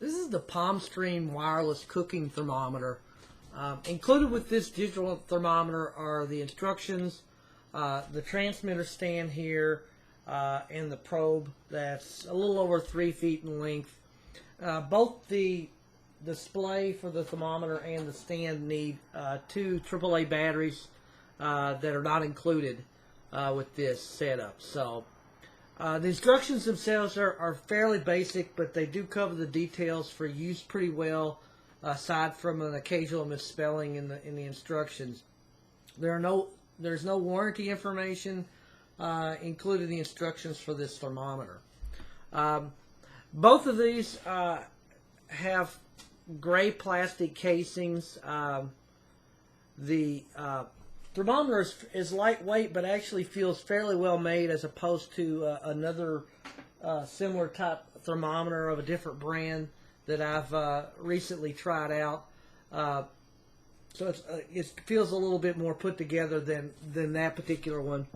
This is the Pomstream wireless cooking thermometer. Included with this digital thermometer are the instructions, the transmitter stand here, and the probe that's a little over 3 feet in length. Both the display for the thermometer and the stand need two AAA batteries that are not included with this setup. So the instructions themselves are fairly basic, but they do cover the details for use pretty well, aside from an occasional misspelling in the instructions. There's no warranty information included in the instructions for this thermometer. Both of these have gray plastic casings. The thermometer is lightweight, but actually feels fairly well made as opposed to another similar type thermometer of a different brand that I've recently tried out. So it feels a little bit more put together than that particular one.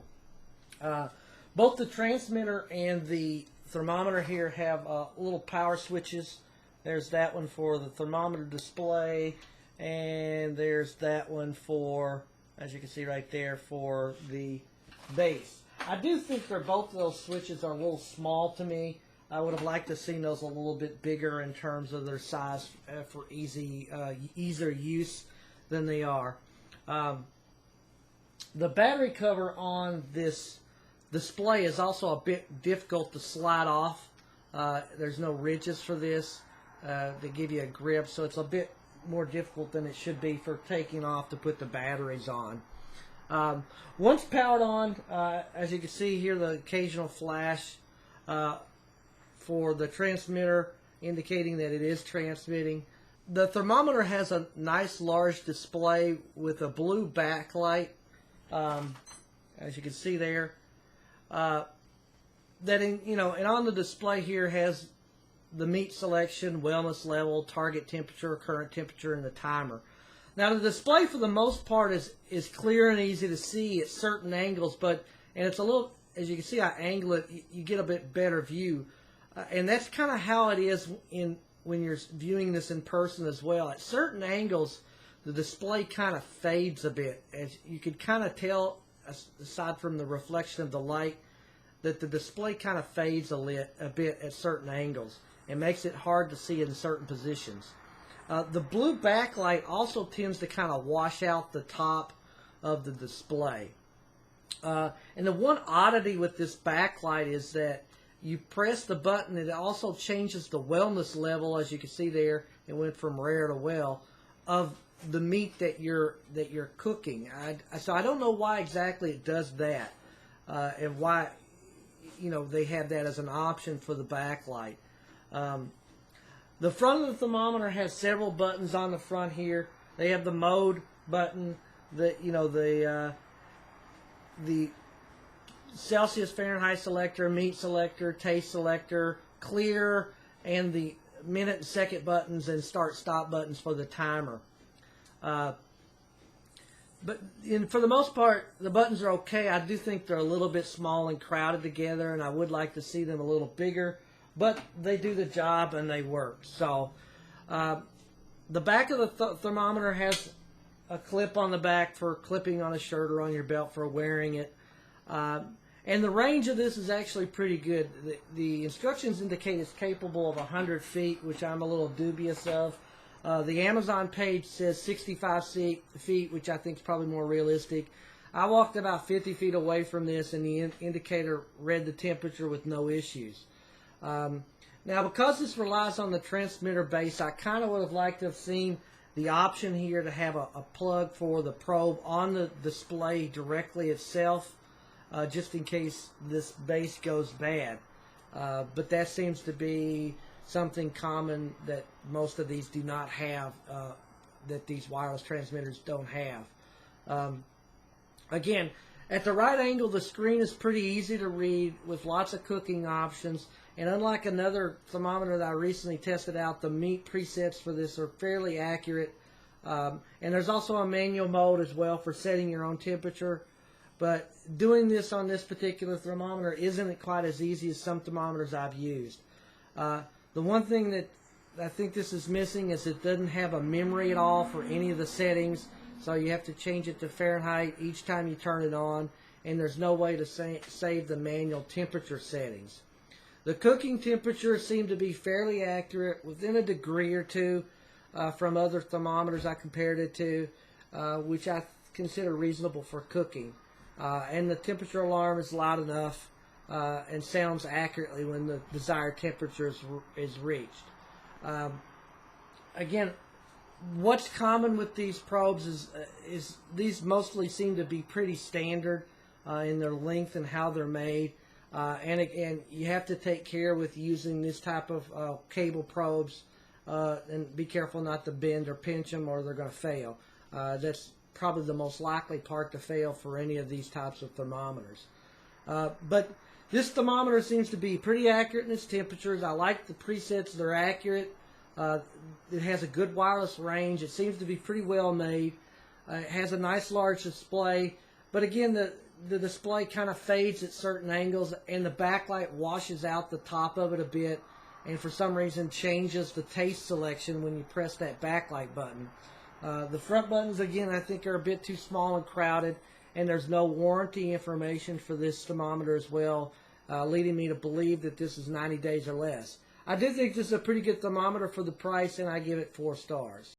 Both the transmitter and the thermometer here have little power switches. There's that one for the thermometer display, and there's that one for, as you can see right there, for the base. I do think both of those switches are a little small to me. I would have liked to have seen those a little bit bigger in terms of their size for easier use than they are. The battery cover on this display is also a bit difficult to slide off. There's no ridges for this to give you a grip, so it's a bit more difficult than it should be for taking off to put the batteries on. Once powered on, as you can see here, the occasional flash for the transmitter indicating that it is transmitting. The thermometer has a nice large display with a blue backlight, as you can see there. And on the display here has the meat selection, wellness level, target temperature, current temperature, and the timer. Now the display for the most part is clear and easy to see at certain angles, and it's a little, as you can see, I angle it, you get a bit better view, and that's kind of how it is when you're viewing this in person as well. At certain angles, the display kind of fades a bit, as you can kind of tell, aside from the reflection of the light, that the display kind of fades a bit at certain angles. It makes it hard to see in certain positions. The blue backlight also tends to kind of wash out the top of the display. And the one oddity with this backlight is that you press the button, it also changes the wellness level, as you can see there. It went from rare to well, of the meat that you're cooking. So I don't know why exactly it does that, and why they have that as an option for the backlight. The front of the thermometer has several buttons on the front here. They have the mode button, the Celsius, Fahrenheit selector, meat selector, taste selector, clear, and the minute and second buttons and start-stop buttons for the timer. But for the most part, the buttons are okay. I do think they're a little bit small and crowded together, and I would like to see them a little bigger. But they do the job and they work. So the back of the thermometer has a clip on the back for clipping on a shirt or on your belt for wearing it. And the range of this is actually pretty good. The instructions indicate it's capable of 100 feet, which I'm a little dubious of. The Amazon page says 65 feet, which I think is probably more realistic. I walked about 50 feet away from this, and the indicator read the temperature with no issues. Now, because this relies on the transmitter base, I kind of would have liked to have seen the option here to have a plug for the probe on the display directly itself, just in case this base goes bad. But that seems to be something common that most of these do not have, that these wireless transmitters don't have. Again, at the right angle, the screen is pretty easy to read with lots of cooking options. And unlike another thermometer that I recently tested out, the meat presets for this are fairly accurate. And there's also a manual mode as well for setting your own temperature. But doing this on this particular thermometer isn't quite as easy as some thermometers I've used. The one thing that I think this is missing is it doesn't have a memory at all for any of the settings, so you have to change it to Fahrenheit each time you turn it on, and there's no way to save the manual temperature settings. The cooking temperatures seem to be fairly accurate, within a degree or two from other thermometers I compared it to, which I consider reasonable for cooking. And the temperature alarm is loud enough and sounds accurately when the desired temperature is reached. Again, what's common with these probes is these mostly seem to be pretty standard in their length and how they're made. And again, you have to take care with using this type of cable probes and be careful not to bend or pinch them or they're going to fail. That's probably the most likely part to fail for any of these types of thermometers. But this thermometer seems to be pretty accurate in its temperatures. I like the presets, they're accurate. It has a good wireless range. It seems to be pretty well made. It has a nice large display. But again, the display kind of fades at certain angles and the backlight washes out the top of it a bit and for some reason changes the taste selection when you press that backlight button. The front buttons, again, I think are a bit too small and crowded, and there's no warranty information for this thermometer as well, leading me to believe that this is 90 days or less. I do think this is a pretty good thermometer for the price, and I give it 4 stars.